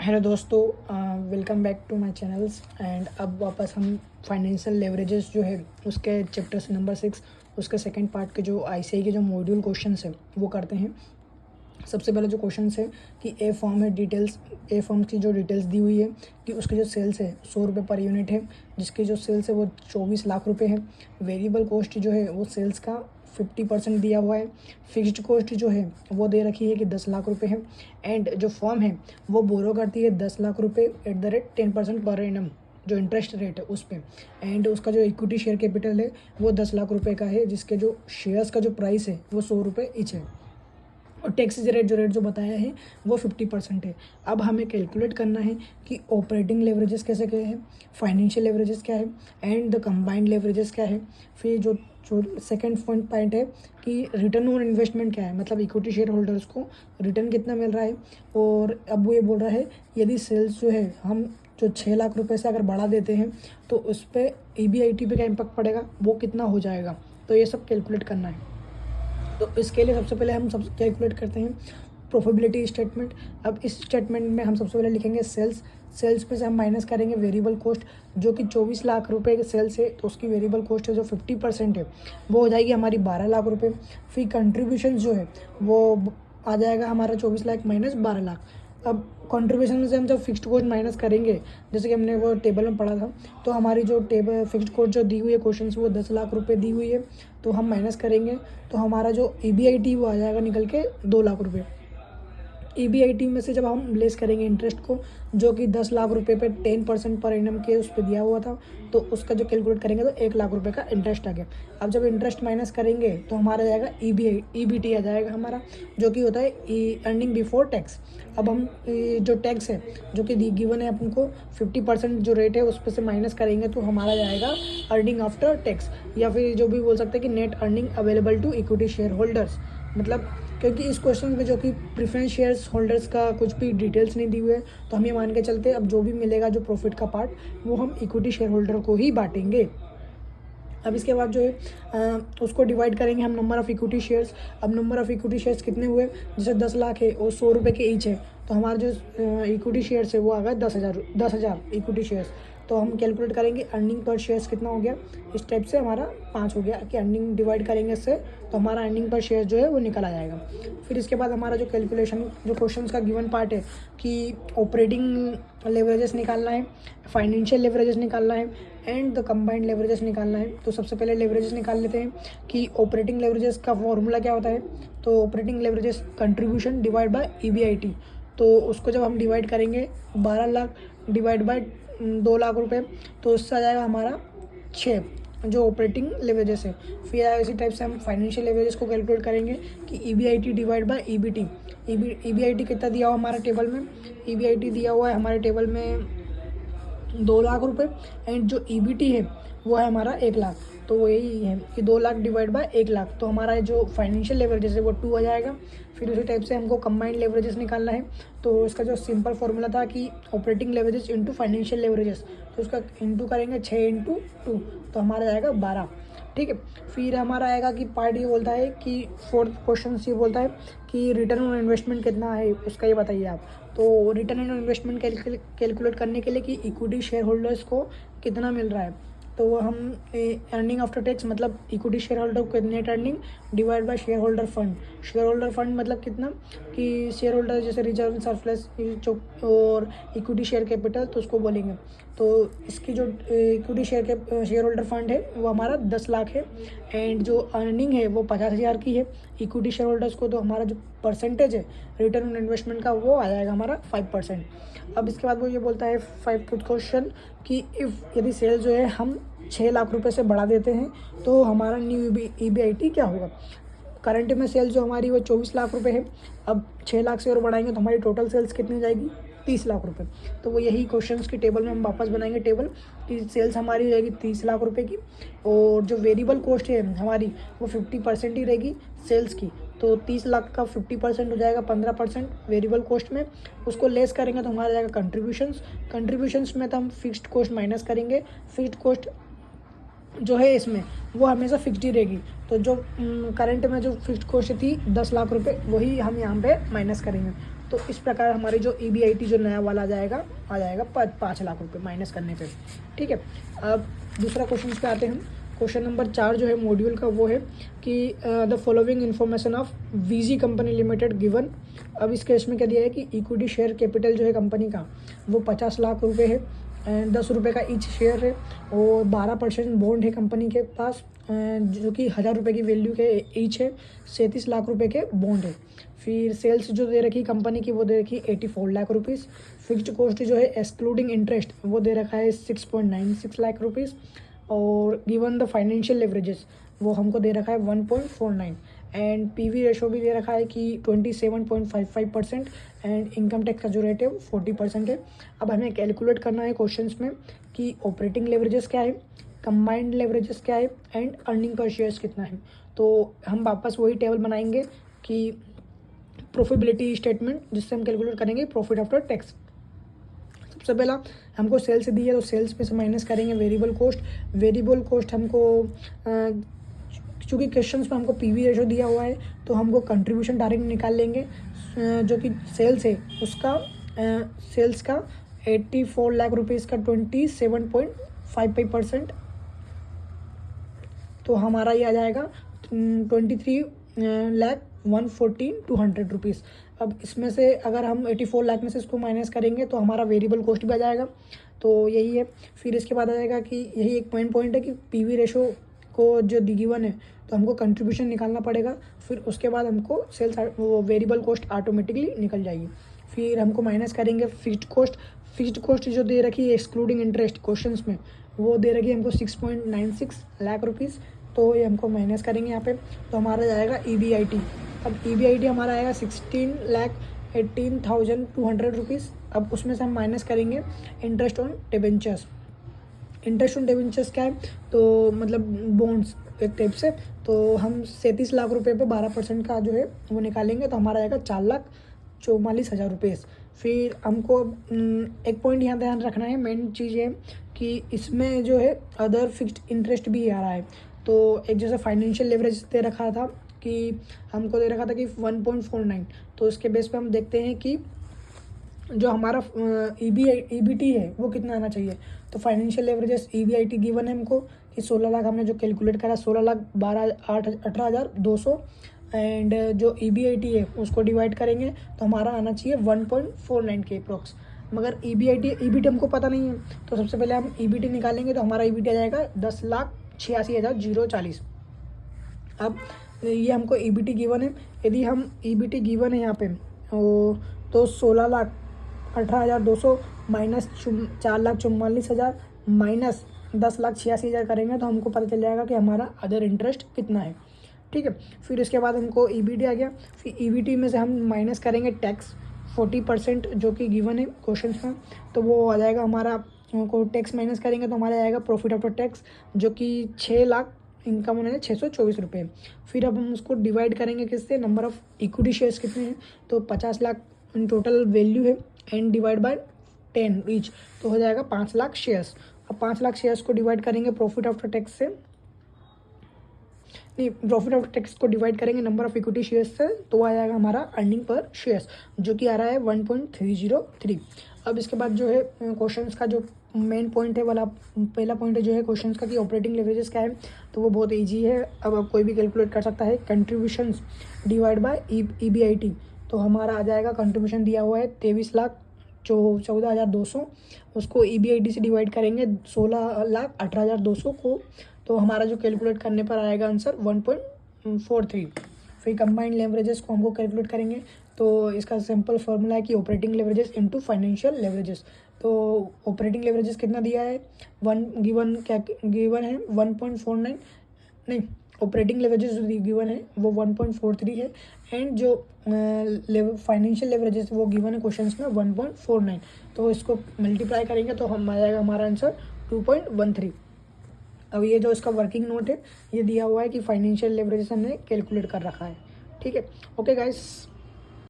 Hello दोस्तों, welcome back to my channels. And अब वापस हम फाइनेंशियल लेवरेजेस जो है उसके चैप्टर से नंबर 6 उसके सेकंड पार्ट के जो आईसीआई के जो मॉड्यूल क्वेश्चंस है वो करते हैं। सबसे पहले जो क्वेश्चन है कि ए फॉर्म है डिटेल्स, ए फॉर्म की जो डिटेल्स दी हुई है कि उसकी जो सेल्स है 100 रुपये पर यूनिट है, जिसकी जो सेल्स है वो 24 लाख रुपए है। वेरिएबल कॉस्ट जो है वो सेल्स का 50% दिया हुआ है। फिक्स्ड कॉस्ट जो है वो दे रखी है कि 10 लाख रुपए है। एंड जो फॉर्म है वो बोरो करती है 10 लाख रुपए @10% पर एनम, जो इंटरेस्ट रेट है उस पर। एंड उसका जो इक्विटी शेयर कैपिटल है वो 10 लाख रुपए का है, जिसके जो शेयर्स का जो प्राइस है वो 100 रुपये ईच है। और टैक्स रेट जो बताया है वो 50% है। अब हमें कैलकुलेट करना है कि ऑपरेटिंग लेवरेजेस कैसे क्या है, फाइनेंशियल लेवरेजेस क्या है एंड द कंबाइंड लेवरेजेस क्या है। फिर जो सेकंड पॉइंट है कि रिटर्न ऑन इन्वेस्टमेंट क्या है, मतलब इक्विटी शेयर होल्डर्स को रिटर्न कितना मिल रहा है। और अब वो ये बोल रहा है यदि सेल्स जो है हम जो 6 लाख रुपए से अगर बढ़ा देते हैं तो उस पर EBIT पे क्या इम्पैक्ट पड़ेगा, वो कितना हो जाएगा। तो ये सब कैलकुलेट करना है। तो इसके लिए सबसे पहले हम सब कैलकुलेट करते हैं प्रोफिटेबिलिटी स्टेटमेंट। अब इस स्टेटमेंट में हम सबसे पहले लिखेंगे सेल्स पे से हम माइनस करेंगे वेरिएबल कॉस्ट, जो कि 24 लाख रुपए के सेल्स है तो उसकी वेरिएबल कॉस्ट है जो 50% है वो हो जाएगी हमारी 12 लाख रुपए। फिर कंट्रीब्यूशन जो है वो आ जाएगा हमारा 24 लाख माइनस 12 लाख। अब कंट्रीब्यूशन में से हम जब फिक्स्ड कॉस्ट माइनस करेंगे, जैसे कि हमने वो टेबल में पढ़ा था, तो हमारी जो टेबल फिक्स्ड कॉस्ट जो दी हुई है क्वेश्चन वो 10 लाख रुपए दी हुई है, तो हम माइनस करेंगे तो हमारा जो EBIT वो आ जाएगा निकल के 2 लाख रुपए। EBIT में से जब हम लेस करेंगे इंटरेस्ट को, जो कि 10 लाख रुपए पे 10% पर एनम के उस पर दिया हुआ था, तो उसका जो कैलकुलेट करेंगे तो 1 लाख रुपए का इंटरेस्ट आ गया। अब जब इंटरेस्ट माइनस करेंगे तो हमारा जाएगा EBT आ जाएगा हमारा, जो कि होता है अर्निंग बिफोर टैक्स। अब हम जो टैक्स है जो कि गिवन है अपन को 50% जो रेट है उस पर से माइनस करेंगे तो हमारा जाएगा अर्निंग आफ्टर टैक्स, या फिर जो भी बोल सकते हैं कि net earning available to equity share holders. मतलब क्योंकि इस क्वेश्चन में जो कि प्रेफरेंस शेयर्स होल्डर्स का कुछ भी डिटेल्स नहीं दी हुई है, तो हम ये मान के चलते अब जो भी मिलेगा जो प्रॉफिट का पार्ट वो हम इक्विटी शेयर होल्डर को ही बांटेंगे। अब इसके बाद जो है उसको डिवाइड करेंगे हम नंबर ऑफ़ इक्विटी शेयर्स। अब नंबर ऑफ़ इक्विटी शेयर्स कितने हुए, जैसे 10 लाख है और 100 रुपये के ईच है, तो हमारा जो इक्विटी शेयर्स है वो आ गया 10,000 इक्विटी शेयर्स। तो हम कैलकुलेट करेंगे अर्निंग पर शेयर्स कितना हो गया, इस टाइप से हमारा 5 हो गया कि अर्निंग डिवाइड करेंगे इससे तो हमारा अर्निंग पर शेयर जो है वो निकल आ जाएगा। फिर इसके बाद हमारा जो कैलकुलेशन जो क्वेश्चन का गिवन पार्ट है कि ऑपरेटिंग लेवरेजेस निकालना है, फाइनेंशियल लेवरेजेस निकालना है एंड द कंबाइंड लेवरेजेस निकालना है। तो सबसे पहले लेवरेजेस निकाल लेते हैं कि ऑपरेटिंग लेवरेजेस का फॉर्मूला क्या होता है। तो operating leverages contribution divide by EBIT। तो उसको जब हम डिवाइड करेंगे 12 लाख डिवाइड बाय 2 लाख रुपए, तो उससे आ जाएगा हमारा 6 जो ऑपरेटिंग लेवरेजेस है। फिर इसी टाइप से हम फाइनेंशियल लेवरेजेस को कैलकुलेट करेंगे कि EBIT divide by EBT। EBIT कितना दिया हुआ हमारा टेबल में, EBIT दिया हुआ है हमारे टेबल में 2 लाख रुपए एंड जो EBT है वो है हमारा 1 लाख। तो वो यही है कि 2 लाख डिवाइड बाय 1 लाख, तो हमारा जो फाइनेंशियल लेवरेजेस है वो 2 आ जाएगा। फिर उसी टाइप से हमको कंबाइंड लेवरेजेस निकालना है। तो इसका जो सिंपल फार्मूला था कि operating leverages into financial leverages, तो उसका इंटू करेंगे 6 × 2, तो हमारा जाएगा 12। ठीक है। फिर हमारा आएगा कि पार्ट ये बोलता है कि फोर्थ क्वेश्चन ये बोलता है कि रिटर्न ऑन इन्वेस्टमेंट कितना है उसका ये बताइए आप। तो रिटर्न ऑन इन्वेस्टमेंट कैलकुलेट करने के लिए कि इक्विटी शेयर होल्डर्स को कितना मिल रहा है, तो वो हम अर्निंग आफ्टर टैक्स मतलब इक्विटी शेयर होल्डर को net earning divide by share holder fund. Share holder fund मतलब कितना कि शेयर होल्डर जैसे रिजर्व सरप्लस और इक्विटी शेयर कैपिटल तो उसको बोलेंगे। तो इसकी जो इक्विटी शेयर होल्डर फंड है वो हमारा 10 लाख है एंड जो अर्निंग है वो 50,000 की है इक्विटी शेयर होल्डर्स को। तो हमारा जो परसेंटेज है रिटर्न ऑन इन्वेस्टमेंट का वो आ जाएगा हमारा 5%। अब इसके बाद वो ये बोलता है 5th क्वेश्चन कि यदि सेल जो है हम 6 लाख रुपए से बढ़ा देते हैं तो हमारा न्यू EBIT क्या होगा। करंट में सेल जो हमारी वो 24 लाख रुपए है, अब 6 लाख से और बढ़ाएंगे तो हमारी टोटल सेल्स कितनी हो जाएगी 30 लाख रुपए। तो वो यही क्वेश्चंस की टेबल में हम वापस बनाएंगे टेबल कि सेल्स हमारी हो जाएगी 30 लाख रुपए की और जो वेरिएबल कॉस्ट है हमारी वो 50% ही रहेगी सेल्स की। तो 30 लाख का 50% हो जाएगा 15% वेरिएबल कॉस्ट में, उसको लेस करेंगे तो हमारा जाएगा कंट्रीब्यूशंस में तो हम फिक्स्ड कॉस्ट माइनस करेंगे। फिक्स्ड कॉस्ट जो है इसमें वो हमेशा फिक्स्ड ही रहेगी। तो जो करंट में जो फिक्स्ड कॉस्ट थी 10 लाख रुपए वही हम यहाँ पे माइनस करेंगे। तो इस प्रकार हमारे जो EBIT जो नया वाला आ जाएगा 5 लाख रुपये माइनस करने पे। ठीक है, अब दूसरा क्वेश्चन पे आते हैं हम। क्वेश्चन नंबर 4 जो है मॉड्यूल का वो है कि the following information of VG company limited given. अब इस केस में क्या दिया है कि इक्विटी शेयर कैपिटल जो है कंपनी का वो 50 लाख रुपए है, 10 रुपये का ईच शेयर है और 12% बॉन्ड है कंपनी के पास, जो कि 1000 रुपये की वैल्यू के ईच है, 37 लाख रुपए के बॉन्ड है। फिर सेल्स जो दे रखी कंपनी की वो दे रखी 84 लाख रुपीज़। फिक्स्ड कॉस्ट जो है एक्सक्लूडिंग इंटरेस्ट वो दे रखा है 6.96 लाख रुपीज़। और गिवन द फाइनेंशियल लेवरेजेस वो हमको दे रखा है 1.49 एंड PV रेशो भी दे रखा है कि 27.55% एंड इनकम टैक्स का जो रेट है वो 40% है। अब हमें कैलकुलेट करना है क्वेश्चंस में कि ऑपरेटिंग लेवरेजेस क्या है, कंबाइंड लेवरेजेस क्या है एंड अर्निंग पर शेयर्स कितना है। तो हम वापस वही टेबल बनाएंगे कि प्रॉफिटेबिलिटी स्टेटमेंट, जिससे हम कैलकुलेट करेंगे प्रॉफिट आफ्टर टैक्स। सबसे पहला हमको सेल्स दी है तो सेल्स पे से माइनस करेंगे वेरिएबल कोस्ट। वेरिएबल कोस्ट हमको चूँकि क्वेश्चंस में हमको PV रेशो दिया हुआ है तो हमको कंट्रीब्यूशन डायरेक्ट निकाल लेंगे, जो कि सेल्स है उसका सेल्स का 84 लाख रुपीज़ का 27.55%, तो हमारा ये आ जाएगा 23,114,200 रुपीज़। अब इसमें से अगर हम 84 लाख में से इसको माइनस करेंगे तो हमारा वेरिएबल कॉस्ट भी आ जाएगा, तो यही है। फिर इसके बाद आ जाएगा कि यही एक पॉइंट है कि PV रेशो को जो गिवन है तो हमको कंट्रीब्यूशन निकालना पड़ेगा, फिर उसके बाद हमको सेल्स वो वेरिएबल कॉस्ट ऑटोमेटिकली निकल जाएगी। फिर हमको माइनस करेंगे फिक्स्ड कॉस्ट। फिक्स्ड कॉस्ट जो दे रखी है एक्सक्लूडिंग इंटरेस्ट क्वेश्चंस में वो दे रखी है हमको 6.96 लाख रुपीज़, तो ये हमको माइनस करेंगे यहाँ पे, तो हमारा जाएगा EBIT। अब EBIT हमारा आएगा 16,18,200 रुपीज़। अब उसमें से हम माइनस करेंगे interest on debentures. Interest on debentures क्या है, तो मतलब बॉन्ड्स एक टाइप से, तो हम 37 लाख रुपए पे 12% का जो है वो निकालेंगे, तो हमारा आएगा 4,44,000 रुपये। फिर हमको एक पॉइंट यहाँ ध्यान रखना है, मेन चीज़ है कि इसमें जो है अदर फिक्स्ड इंटरेस्ट भी आ रहा है। तो एक जैसे फाइनेंशियल लेवरेज दे रखा था कि हमको दे रखा था कि 1.49, तो उसके बेस पे हम देखते हैं कि जो हमारा EBT है वो कितना आना चाहिए। तो फाइनेंशियल लेवरेजेस EBIT गिवन है हमको कि 16 लाख, हमने जो कैलकुलेट करा 16,18,200 एंड जो EBIT है उसको डिवाइड करेंगे तो हमारा आना चाहिए 1.49 के अप्रॉक्स। मगर EBT हमको पता नहीं है, तो सबसे पहले हम EBT निकालेंगे तो हमारा EBT आ जाएगा 10,86,040। अब ये हमको EBT गिवन है, यदि हम EBT गिवन है यहाँ पे तो 16,18,200 माइनस 4,44,000 माइनस 10,86,000 करेंगे तो हमको पता चल जाएगा कि हमारा अदर इंटरेस्ट कितना है। ठीक है, फिर इसके बाद हमको EBT आ गया। फिर EBT में से हम माइनस करेंगे टैक्स 40% जो कि गिवन है क्वेश्चन में, तो वो आ जाएगा हमारा, को टैक्स माइनस करेंगे तो हमारा आएगा प्रॉफिट आफ्टर टैक्स, जो कि 6 लाख इनकम होने 624 रुपये। फिर अब हम उसको डिवाइड करेंगे किससे, नंबर ऑफ़ इक्विटी शेयर्स कितने हैं, तो 50 लाख इन टोटल वैल्यू है एंड डिवाइड बाय 10 ईच, तो हो जाएगा 5 लाख शेयर्स। अब 5 लाख शेयर्स को डिवाइड करेंगे प्रॉफिट आफ्टर टैक्स से, नहीं प्रॉफिट आफ्टर टैक्स को डिवाइड करेंगे नंबर ऑफ़ इक्विटी शेयर्स से, तो आ जाएगा हमारा अर्निंग पर शेयर्स, जो कि आ रहा है 1.303। अब इसके बाद जो है क्वेश्चंस का जो मेन पॉइंट है वाला पहला पॉइंट है जो है क्वेश्चंस का कि ऑपरेटिंग लेवरेजेस क्या है, तो वो बहुत इजी है। अब कोई भी कैलकुलेट कर सकता है, कंट्रीब्यूशंस डिवाइड बाय EBIT, तो हमारा आ जाएगा कंट्रीब्यूशन दिया हुआ है 23,14,200, उसको EBIT से डिवाइड करेंगे 16,18,200 को, तो हमारा जो कैलकुलेट करने पर आएगा आंसर 1.43। फिर कंबाइंड लेवरेजेस को हमको कैलकुलेट करेंगे, तो इसका सिंपल फार्मूला है कि operating leverages into financial leverages. तो ऑपरेटिंग लेवरेजेस कितना दिया है, गिवन है 1.49, नहीं ऑपरेटिंग लेवरेजेस जो गिवन है वो 1.43 है एंड जो फाइनेंशियल लेवरेजेस वो गिवन है क्वेश्चंस में 1.49, तो इसको मल्टीप्लाई करेंगे तो हम आ जाएगा हमारा आंसर 2.13। अब ये जो इसका वर्किंग नोट है ये दिया हुआ है कि फाइनेंशियल लेवरेजेस हमने कैलकुलेट कर रखा है। ठीक है, ओके गाइस।